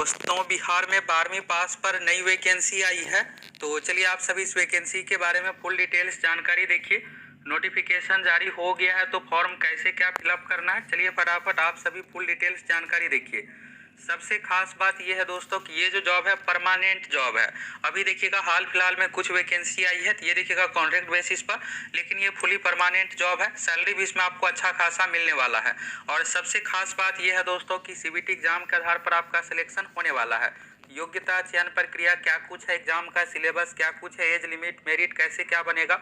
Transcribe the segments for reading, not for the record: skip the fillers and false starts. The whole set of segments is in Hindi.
दोस्तों, बिहार में 12वीं पास पर नई वैकेंसी आई है। तो चलिए आप सभी इस वैकेंसी के बारे में फुल डिटेल्स जानकारी देखिए। नोटिफिकेशन जारी हो गया है तो फॉर्म कैसे क्या फिलअप करना है, चलिए फटाफट आप सभी फुल डिटेल्स जानकारी देखिए। सबसे खास बात यह है दोस्तों कि ये जो जॉब है परमानेंट जॉब है। अभी देखिएगा हाल फिलहाल में कुछ वैकेंसी आई है तो ये देखिएगा कॉन्ट्रैक्ट बेसिस पर, लेकिन ये फुली परमानेंट जॉब है। सैलरी भी इसमें आपको अच्छा खासा मिलने वाला है। और सबसे खास बात यह है दोस्तों कि सीबीटी एग्जाम के आधार पर आपका सिलेक्शन होने वाला है। योग्यता चयन प्रक्रिया क्या कुछ है, एग्जाम का सिलेबस क्या कुछ है, एज लिमिट, मेरिट कैसे क्या बनेगा,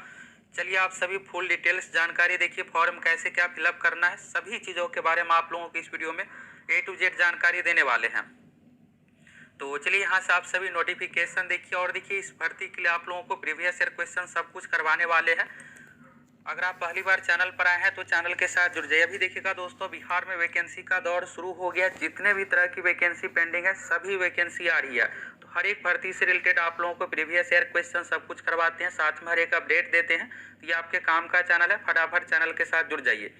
चलिए आप सभी फुल डिटेल्स जानकारी देखिए। फॉर्म कैसे क्या फिलअप करना है, सभी चीज़ों के बारे में आप लोगों को इस वीडियो में A to Z जानकारी देने वाले हैं। तो चलिए यहाँ से आप सभी नोटिफिकेशन देखिए और देखिए इस भर्ती के लिए आप लोगों को प्रीवियस ईयर क्वेश्चन सब कुछ करवाने वाले हैं। अगर आप पहली बार चैनल पर आए हैं तो चैनल के साथ जुड़ जाइए। अभी देखिएगा दोस्तों, बिहार में वैकेंसी का दौर शुरू हो गया। जितने भी तरह की वैकेंसी पेंडिंग है सभी वैकेंसी आ रही है। तो हर एक भर्ती से रिलेटेड आप लोगों को प्रीवियस ईयर क्वेश्चन सब कुछ करवाते हैं, साथ में हर एक अपडेट देते हैं। तो ये आपके काम का चैनल है, फटाफट चैनल के साथ जुड़ जाइए।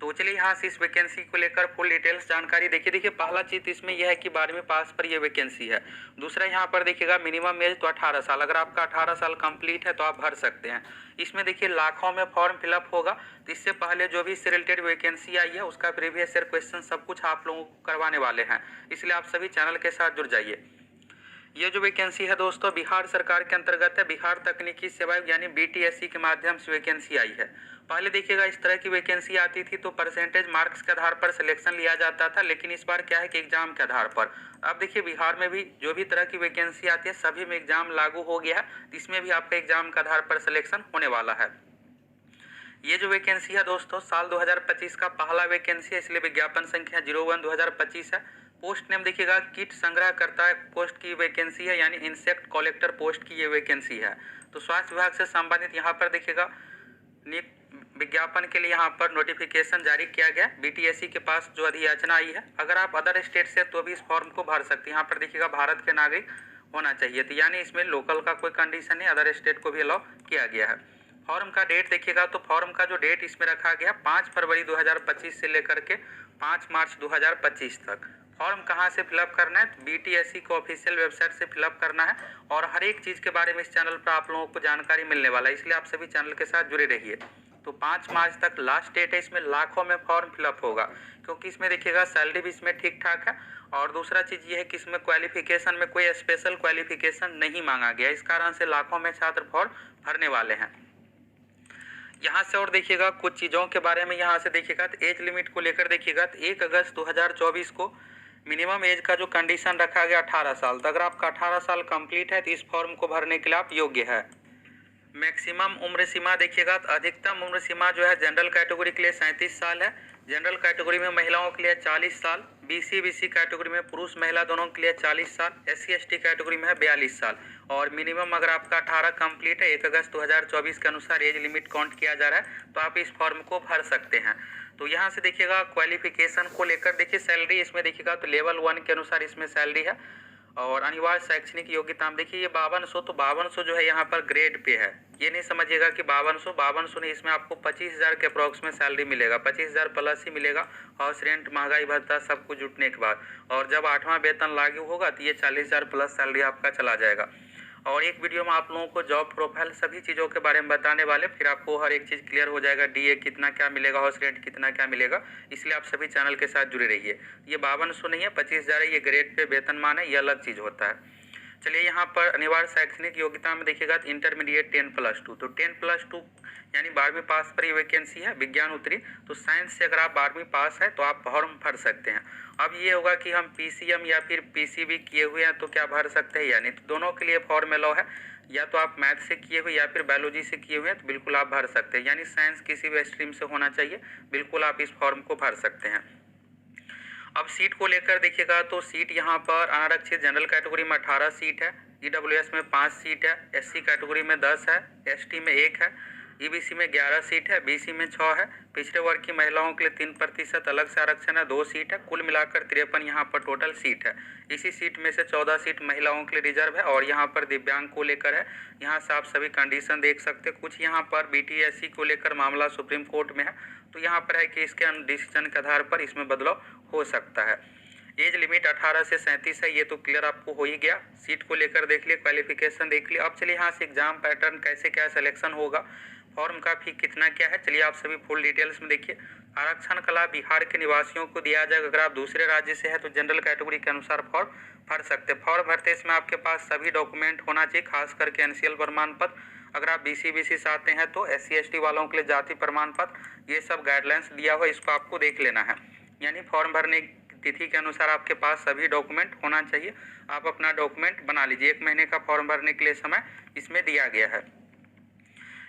तो चलिए यहाँ से इस वैकेंसी को लेकर फुल डिटेल्स जानकारी देखिए। पहला चीज इसमें यह है कि 12वीं पास पर यह वैकेंसी है। दूसरा यहाँ पर देखिएगा मिनिमम एज तो 18 साल, अगर आपका 18 साल कंप्लीट है तो आप भर सकते हैं। इसमें देखिए लाखों में फॉर्म फिलअप होगा। तो इससे पहले जो भी इससे रिलेटेड वैकेंसी आई है उसका प्रीवियस ईयर क्वेश्चन सब कुछ आप लोगों को करवाने वाले हैं, इसलिए आप सभी चैनल के साथ जुड़ जाइए। ये जो वैकेंसी है दोस्तों बिहार सरकार के अंतर्गत है। बिहार तकनीकी सेवा यानी BTSC के माध्यम से वैकेंसी आई है। पहले देखिएगा इस तरह की वैकेंसी आती थी तो परसेंटेज मार्क्स के आधार पर सिलेक्शन लिया जाता था, लेकिन इस बार क्या है कि एग्जाम के आधार पर। अब देखिए बिहार में भी जो भी तरह की वैकेंसी आती है सभी में एग्जाम लागू हो गया है। इसमें भी आपका एग्जाम के आधार पर सिलेक्शन होने वाला है। ये जो वैकेंसी है दोस्तों साल 2025 का पहला वैकेंसी है, इसलिए विज्ञापन संख्या 01/2025 है। पोस्ट नेम देखिएगा किट संग्रह करता है पोस्ट की वैकेंसी है, यानी इंसेक्ट कलेक्टर पोस्ट की ये वैकेंसी है। तो स्वास्थ्य विभाग से संबंधित यहाँ पर देखिएगा विज्ञापन के लिए यहाँ पर नोटिफिकेशन जारी किया गया। BTSC के पास जो अधियाचना आई है, अगर आप अदर स्टेट से तो भी इस फॉर्म को भर सकते हैं। यहाँ पर देखिएगा भारत के नागरिक होना चाहिए, तो यानी इसमें लोकल का कोई कंडीशन नहीं, अदर स्टेट को भी अलाउ किया गया है। फॉर्म का डेट देखिएगा तो फॉर्म का जो डेट इसमें रखा गया 5 फरवरी 2025 से लेकर के 5 मार्च 2025 तक। फॉर्म कहाँ से फिलअप करना है, तो BTSC को ऑफिशियल वेबसाइट से फिलअप करना है। और हर एक चीज़ के बारे में इस चैनल पर आप लोगों को जानकारी मिलने वाला है, इसलिए आप सभी चैनल के साथ जुड़े रहिए। तो 5 मार्च तक लास्ट डेट है। इसमें लाखों में फॉर्म फिलअप होगा, क्योंकि इसमें देखिएगा सैलरी भी इसमें ठीक ठाक है। और दूसरा चीज़ ये है कि इसमें क्वालिफिकेशन में कोई स्पेशल क्वालिफिकेशन नहीं मांगा गया, इस कारण से लाखों में छात्र फॉर्म भरने वाले हैं। यहाँ से और देखिएगा कुछ चीज़ों के बारे में, यहाँ से देखिएगा तो एज लिमिट को लेकर देखिएगा तो 1 अगस्त 2024 को मिनिमम एज का जो कंडीशन रखा गया 18 साल। तो अगर आपका 18 साल कंप्लीट है तो इस फॉर्म को भरने के लिए आप योग्य है। मैक्सिमम उम्र सीमा देखिएगा तो अधिकतम उम्र सीमा जो है जनरल कैटेगरी के लिए 37 साल है। जनरल कैटेगरी में महिलाओं के लिए 40 साल, BC कैटेगरी में पुरुष महिला दोनों के लिए 40 साल, SC/ST कैटेगरी में है 42 साल। और मिनिमम अगर आपका 18 कंप्लीट है 1 अगस्त 2024 के अनुसार एज लिमिट काउंट किया जा रहा है, तो आप इस फॉर्म को भर सकते हैं। तो यहाँ से देखिएगा क्वालिफिकेशन को लेकर देखिए सैलरी इसमें देखिएगा तो लेवल 1 के अनुसार इसमें सैलरी है। और अनिवार्य शैक्षणिक योग्यता में देखिए ये 5200, तो 5200 जो है यहाँ पर ग्रेड पे है। ये नहीं समझिएगा कि 5200 नहीं, इसमें आपको 25,000 के अप्रॉक्स में सैलरी मिलेगा, 25,000 प्लस ही मिलेगा। हाउस रेंट, महंगाई भत्ता सब कुछ जुटने के बाद। और जब 8वां वेतन लागू होगा तो ये 40,000 प्लस सैलरी आपका चला जाएगा। और एक वीडियो में आप लोगों को जॉब प्रोफाइल सभी चीज़ों के बारे में बताने वाले, फिर आपको हर एक चीज़ क्लियर हो जाएगा। DA कितना क्या मिलेगा, हाउस रेंट कितना क्या मिलेगा, इसलिए आप सभी चैनल के साथ जुड़े रहिए। ये 5200 नहीं है, 25,000 है, ये ग्रेड पे वेतनमान है, ये अलग चीज़ होता है। चलिए यहाँ पर अनिवार्य शैक्षणिक योग्यता में देखिएगा तो इंटरमीडिएट 10+2, तो 10+2 यानी 12वीं पास पर ये वैकेंसी है। विज्ञान उत्तरी, तो साइंस से अगर आप 12वीं पास है तो आप फॉर्म भर सकते हैं। अब ये होगा कि हम PCM या फिर PCB किए हुए हैं तो क्या भर सकते हैं या नहीं, तो दोनों के लिए फॉर्म अलाउ है। या तो आप मैथ से किए हुए या फिर बायोलॉजी से किए हुए हैं तो बिल्कुल आप भर सकते हैं, यानी साइंस किसी भी स्ट्रीम से होना चाहिए, बिल्कुल आप इस फॉर्म को भर सकते हैं। अब सीट को लेकर देखिएगा तो सीट यहाँ पर आरक्षित जनरल कैटेगरी में 18 सीट है, EWS में 5 सीट है, SC कैटेगरी में 10 है, ST में 1 है, EBC में 11 सीट है, BC में 6 है। पिछड़े वर्ग की महिलाओं के लिए 3% अलग से आरक्षण है, 2 सीट है। कुल मिलाकर 53 यहाँ पर टोटल सीट है। इसी सीट में से 14 सीट महिलाओं के लिए रिजर्व है। और यहाँ पर दिव्यांग को लेकर है, यहाँ से आप सभी कंडीशन देख सकते हैं। कुछ यहाँ पर BTSC को लेकर मामला सुप्रीम कोर्ट में है, तो यहाँ पर है कि इसके डिसीजन के आधार पर इसमें बदलाव हो सकता है। एज लिमिट 18 से 37 है, ये तो क्लियर आपको हो ही गया। सीट को लेकर देख लिए, क्वालिफिकेशन देख लिए। अब चलिए यहाँ से एग्जाम पैटर्न कैसे क्या सिलेक्शन होगा, फॉर्म का फी कितना क्या है, चलिए आप सभी फुल डिटेल्स में देखिए। आरक्षण का लाभ बिहार के निवासियों को दिया जाएगा। अगर आप दूसरे राज्य से है तो जनरल कैटेगरी के अनुसार फॉर्म भर सकते हैं। फॉर्म भरते इसमें आपके पास सभी डॉक्यूमेंट होना चाहिए, खास करके एनसीएल प्रमाण पत्र। अगर आप बीसी से आते हैं तो SC ST वालों के लिए जाति प्रमाण पत्र, ये सब गाइडलाइंस दिया हुआ, इसको आपको देख लेना है। यानी फॉर्म भरने की तिथि के अनुसार आपके पास सभी डॉक्यूमेंट होना चाहिए। आप अपना डॉक्यूमेंट बना लीजिए। 1 महीने का फॉर्म भरने के लिए समय इसमें दिया गया है।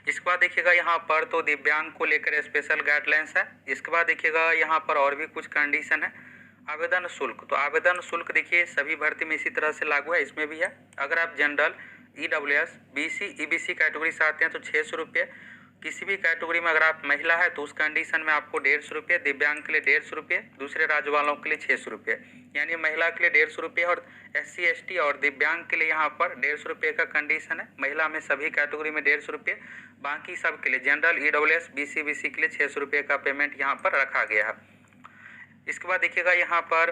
इसके बाद देखिएगा यहाँ पर तो दिव्यांग को लेकर स्पेशल गाइडलाइंस है। इसके बाद देखिएगा यहाँ पर और भी कुछ कंडीशन है। आवेदन शुल्क, तो आवेदन शुल्क देखिए सभी भर्ती में इसी तरह से लागू है, इसमें भी है। अगर आप general, EWS, BC, EBC category से आते हैं तो 600 रुपये। किसी भी कैटेगरी में अगर आप महिला है तो उस कंडीशन में आपको 150 रुपये, दिव्यांग के लिए 150 रुपये, दूसरे राज्य वालों के लिए 600 रुपये। यानी महिला के लिए 150 रुपये और SC ST और दिव्यांग के लिए यहाँ पर 150 रुपये का कंडीशन है। महिला में सभी कैटेगरी में 150 रुपये, बाकी सब के लिए जनरल, EWS, BC, BC के लिए 600 रुपये का पेमेंट यहाँ पर रखा गया है। इसके बाद देखिएगा यहाँ पर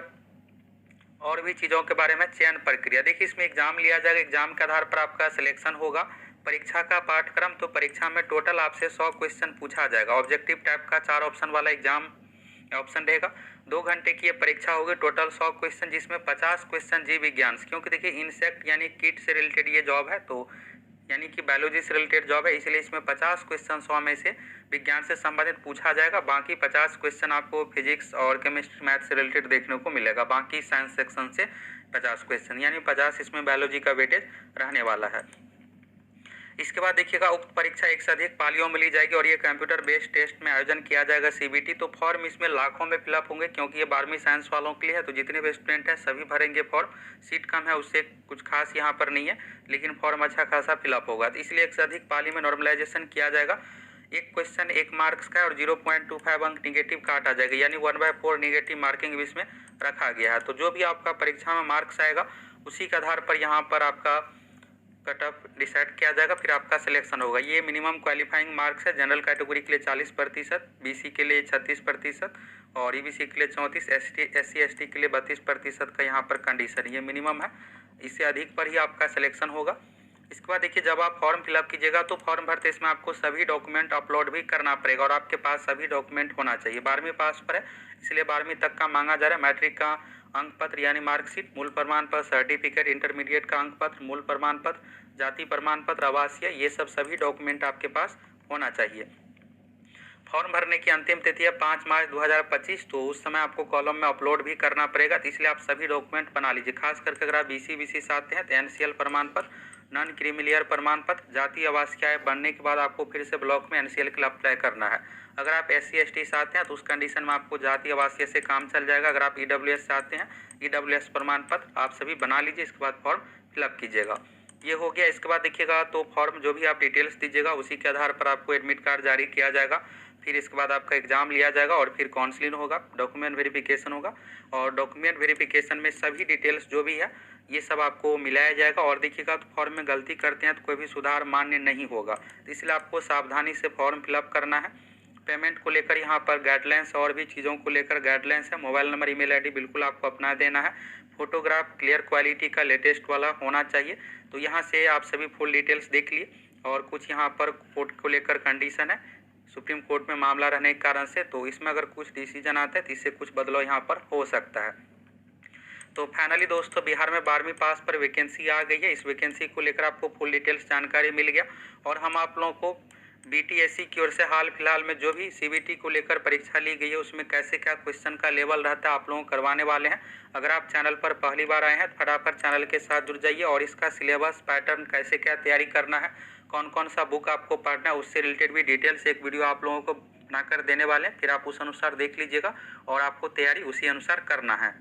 और भी चीज़ों के बारे में। चयन प्रक्रिया देखिए, इसमें एग्जाम लिया जाएगा, एग्जाम के आधार पर आपका सिलेक्शन होगा। परीक्षा का पाठ्यक्रम, तो परीक्षा में टोटल आपसे 100 क्वेश्चन पूछा जाएगा। ऑब्जेक्टिव टाइप का 4 ऑप्शन वाला एग्जाम ऑप्शन रहेगा। 2 घंटे की ये परीक्षा होगी। टोटल 100 क्वेश्चन, जिसमें 50 क्वेश्चन जीव विज्ञान से, क्योंकि देखिए इंसेक्ट यानी कीट से रिलेटेड ये जॉब है, तो यानी कि बायोलॉजी से रिलेटेड जॉब है, इसलिए इसमें 50 क्वेश्चन 100 में से विज्ञान से संबंधित पूछा जाएगा। बाकी 50 क्वेश्चन आपको फिजिक्स और केमिस्ट्री, मैथ से रिलेटेड देखने को मिलेगा। बाकी साइंस सेक्शन से 50 क्वेश्चन, यानी 50 इसमें बायोलॉजी का वेटेज रहने वाला है। इसके बाद देखिएगा उक्त परीक्षा एक से अधिक पालियों में ली जाएगी और ये कंप्यूटर बेस्ड टेस्ट में आयोजन किया जाएगा, CBT। तो फॉर्म इसमें लाखों में फिलअप होंगे, क्योंकि ये 12वीं साइंस वालों के लिए है, तो जितने भी स्टूडेंट हैं सभी भरेंगे फॉर्म। सीट कम है उससे कुछ खास यहाँ पर नहीं है, लेकिन फॉर्म अच्छा खासा फिलअप होगा, तो इसलिए एक से अधिक पाली में नॉर्मलाइजेशन किया जाएगा। एक क्वेश्चन 1 मार्क्स का है और 0.25 अंक निगेटिव काटा जाएगा, यानी 1/4 निगेटिव मार्किंग इसमें रखा गया है। तो जो भी आपका परीक्षा में मार्क्स आएगा उसी के आधार पर यहाँ पर आपका कट ऑफ डिसाइड किया जाएगा, फिर आपका सिलेक्शन होगा। ये मिनिमम क्वालिफाइंग मार्क्स है। जनरल कैटेगरी के लिए 40%, BC के लिए 36% और EBC के लिए 34%, SC ST के लिए 32% का यहाँ पर कंडीशन, ये मिनिमम है। इससे अधिक पर ही आपका सिलेक्शन होगा। इसके बाद देखिए, जब आप फॉर्म फिलअप कीजिएगा तो फॉर्म भरते इसमें आपको सभी डॉक्यूमेंट अपलोड भी करना पड़ेगा और आपके पास सभी डॉक्यूमेंट होना चाहिए। 12वीं पास पर है इसलिए 12वीं तक का मांगा जा रहा है। मैट्रिक का अंक पत्र यानी मार्कशीट, मूल प्रमाण पत्र, सर्टिफिकेट, इंटरमीडिएट का अंक पत्र, मूल प्रमाण पत्र, जाति प्रमाण पत्र, आवासीय, ये सब सभी डॉक्यूमेंट आपके पास होना चाहिए। फॉर्म भरने की अंतिम तिथि है 5 मार्च 2025, तो उस समय आपको कॉलम में अपलोड भी करना पड़ेगा, तो इसलिए आप सभी डॉक्यूमेंट बना लीजिए। खास करके अगर आप BC से आते हैं तो NCL प्रमाण पत्र, नॉन क्रीमिलियर प्रमाण पत्र, जाति आवासीय आय बनने के बाद आपको फिर से ब्लॉक में NCL के लिए अप्लाई करना है। अगर आप SC ST से आते हैं तो उस कंडीशन में आपको जाति आवासीय से काम चल जाएगा। अगर आप EWS से आते हैं, EWS प्रमाण पत्र आप सभी बना लीजिए, इसके बाद फॉर्म फिलअप कीजिएगा। ये हो गया। इसके बाद देखिएगा तो फॉर्म जो भी आप डिटेल्स दीजिएगा उसी के आधार पर आपको एडमिट कार्ड जारी किया जाएगा। फिर इसके बाद आपका एग्जाम लिया जाएगा और फिर काउंसलिंग होगा, डॉक्यूमेंट वेरिफिकेशन होगा और डॉक्यूमेंट वेरिफिकेशन में सभी डिटेल्स जो भी है ये सब आपको मिलाया जाएगा। और देखिएगा तो फॉर्म में गलती करते हैं तो कोई भी सुधार मान्य नहीं होगा, तो इसलिए आपको सावधानी से फॉर्म फिलअप करना है। पेमेंट को लेकर यहाँ पर गाइडलाइंस और भी चीज़ों को लेकर गाइडलाइंस है। मोबाइल नंबर, ईमेल आईडी बिल्कुल आपको अपना देना है। फोटोग्राफ क्लियर क्वालिटी का लेटेस्ट वाला होना चाहिए। तो यहाँ से आप सभी फुल डिटेल्स देख लिए। और कुछ यहाँ पर कोर्ट को लेकर कंडीशन है, सुप्रीम कोर्ट में मामला रहने के कारण से, तो इसमें अगर कुछ डिसीजन आता है तो इससे कुछ बदलाव यहाँ पर हो सकता है। तो फाइनली दोस्तों, बिहार में 12वीं पास पर वैकेंसी आ गई है। इस वैकेंसी को लेकर आपको फुल डिटेल्स जानकारी मिल गया और हम आप लोगों को BTSC की ओर से हाल फिलहाल में जो भी CBT को लेकर परीक्षा ली गई है उसमें कैसे क्या क्वेश्चन का लेवल रहता है आप लोगों को करवाने वाले हैं। अगर आप चैनल पर पहली बार आए हैं तो फटाफट चैनल के साथ जुड़ जाइए और इसका सिलेबस पैटर्न कैसे क्या तैयारी करना है, कौन कौन सा बुक आपको पढ़ना है, उससे रिलेटेड भी डिटेल्स एक वीडियो आप लोगों को बनाकर देने वाले हैं। फिर आप उस अनुसार देख लीजिएगा और आपको तैयारी उसी अनुसार करना है।